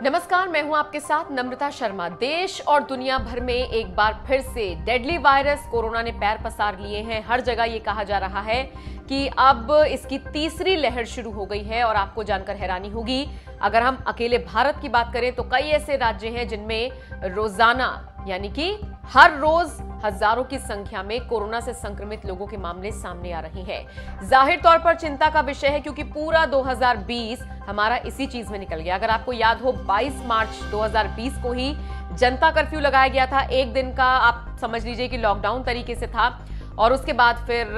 नमस्कार, मैं हूं आपके साथ नम्रता शर्मा। देश और दुनिया भर में एक बार फिर से डेडली वायरस कोरोना ने पैर पसार लिए हैं। हर जगह ये कहा जा रहा है कि अब इसकी तीसरी लहर शुरू हो गई है और आपको जानकर हैरानी होगी, अगर हम अकेले भारत की बात करें तो कई ऐसे राज्य हैं जिनमें रोजाना यानी कि हर रोज हजारों की संख्या में कोरोना से संक्रमित लोगों के मामले सामने आ रहे हैं। जाहिर तौर पर चिंता का विषय है क्योंकि पूरा 2020 हमारा इसी चीज में निकल गया। अगर आपको याद हो, 22 मार्च 2020 को ही जनता कर्फ्यू लगाया गया था। एक दिन का आप समझ लीजिए कि लॉकडाउन तरीके से था और उसके बाद फिर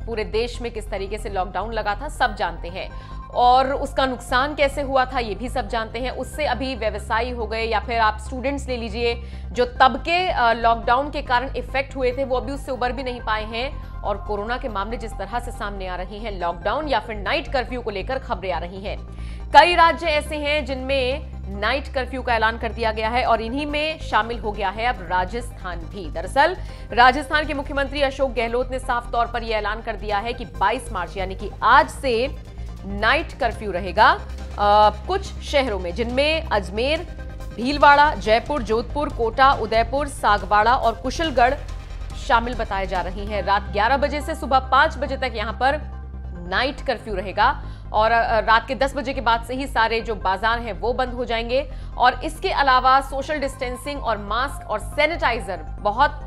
पूरे देश में किस तरीके से लॉकडाउन लगा था सब जानते हैं और उसका नुकसान कैसे हुआ था ये भी सब जानते हैं। उससे अभी व्यवसायी हो गए या फिर आप स्टूडेंट्स ले लीजिए, जो तब के लॉकडाउन के कारण इफेक्ट हुए थे वो अभी उससे उबर भी नहीं पाए हैं और कोरोना के मामले जिस तरह से सामने आ रहे हैं, लॉकडाउन या फिर नाइट कर्फ्यू को लेकर खबरें आ रही हैं। कई राज्य ऐसे हैं जिनमें नाइट कर्फ्यू का ऐलान कर दिया गया है और इन्हीं में शामिल हो गया है अब राजस्थान भी। दरअसल राजस्थान के मुख्यमंत्री अशोक गहलोत ने साफ तौर पर यह ऐलान कर दिया है कि 22 मार्च यानी कि आज से नाइट कर्फ्यू रहेगा कुछ शहरों में, जिनमें अजमेर, भीलवाड़ा, जयपुर, जोधपुर, कोटा, उदयपुर, सागवाड़ा और कुशलगढ़ शामिल बताए जा रही हैं। रात 11 बजे से सुबह 5 बजे तक यहां पर नाइट कर्फ्यू रहेगा और रात के 10 बजे के बाद से ही सारे जो बाजार हैं वो बंद हो जाएंगे और इसके अलावा सोशल डिस्टेंसिंग और मास्क और सैनिटाइजर बहुत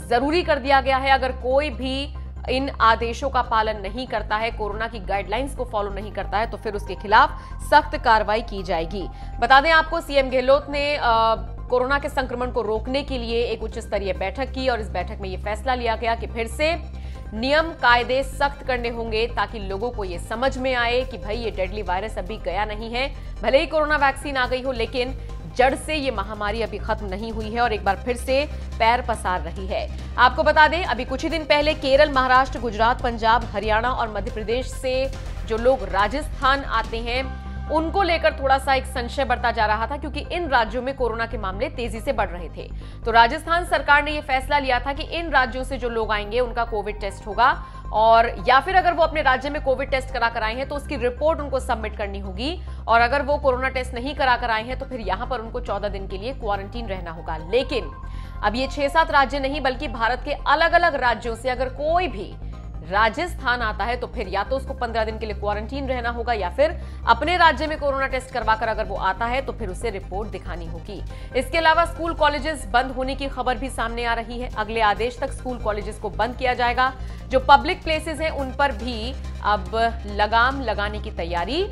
जरूरी कर दिया गया है। अगर कोई भी इन आदेशों का पालन नहीं करता है, कोरोना की गाइडलाइंस को फॉलो नहीं करता है, तो फिर उसके खिलाफ सख्त कार्रवाई की जाएगी। बता दें आपको, सीएम गहलोत ने कोरोना के संक्रमण को रोकने के लिए एक उच्च स्तरीय बैठक की और इस बैठक में यह फैसला लिया गया कि फिर से नियम कायदे सख्त करने होंगे ताकि लोगों को यह समझ में आए कि भाई ये डेडली वायरस अभी गया नहीं है। भले ही कोरोना वैक्सीन आ गई हो, लेकिन जड़ से ये महामारी अभी खत्म नहीं हुई है और एक बार फिर से पैर पसार रही है। आपको बता दें, अभी कुछ ही दिन पहले केरल, महाराष्ट्र, गुजरात, पंजाब, हरियाणा और मध्य प्रदेश से जो लोग राजस्थान आते हैं उनको लेकर थोड़ा सा एक संशय बढ़ता जा रहा था क्योंकि इन राज्यों में कोरोना के मामले तेजी से बढ़ रहे थे। तो राजस्थान सरकार ने यह फैसला लिया था कि इन राज्यों से जो लोग आएंगे उनका कोविड टेस्ट होगा और या फिर अगर वो अपने राज्य में कोविड टेस्ट करा कर आए हैं तो उसकी रिपोर्ट उनको सबमिट करनी होगी और अगर वो कोरोना टेस्ट नहीं करा कर आए हैं तो फिर यहां पर उनको 14 दिन के लिए क्वारंटीन रहना होगा। लेकिन अब ये 6-7 राज्य नहीं बल्कि भारत के अलग अलग राज्यों से अगर कोई भी राजस्थान आता है तो फिर या तो उसको 15 दिन के लिए क्वारंटीन रहना होगा या फिर अपने राज्य में कोरोना टेस्ट करवाकर अगर वो आता है तो फिर उसे रिपोर्ट दिखानी होगी। इसके अलावा स्कूल कॉलेजेस बंद होने की खबर भी सामने आ रही है। अगले आदेश तक स्कूल कॉलेजेस को बंद किया जाएगा। जो पब्लिक प्लेसेस हैं उन पर भी अब लगाम लगाने की तैयारी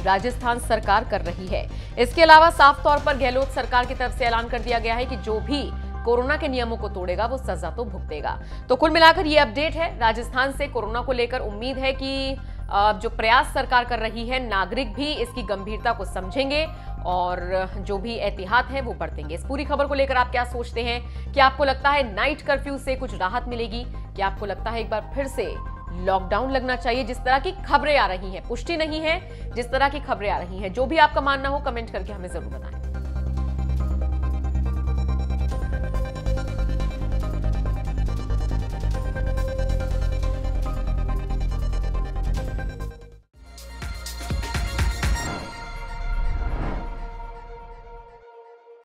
राजस्थान सरकार कर रही है। इसके अलावा साफ तौर पर गहलोत सरकार की तरफ से ऐलान कर दिया गया है कि जो भी कोरोना के नियमों को तोड़ेगा वो सजा तो भुगतेगा। तो कुल मिलाकर ये अपडेट है राजस्थान से कोरोना को लेकर। उम्मीद है कि जो प्रयास सरकार कर रही है, नागरिक भी इसकी गंभीरता को समझेंगे और जो भी एहतियात है वो बरतेंगे। इस पूरी खबर को लेकर आप क्या सोचते हैं? क्या आपको लगता है नाइट कर्फ्यू से कुछ राहत मिलेगी? क्या आपको लगता है एक बार फिर से लॉकडाउन लगना चाहिए? जिस तरह की खबरें आ रही हैं, पुष्टि नहीं है, जिस तरह की खबरें आ रही हैं, जो भी आपका मानना हो कमेंट करके हमें जरूर बताएं।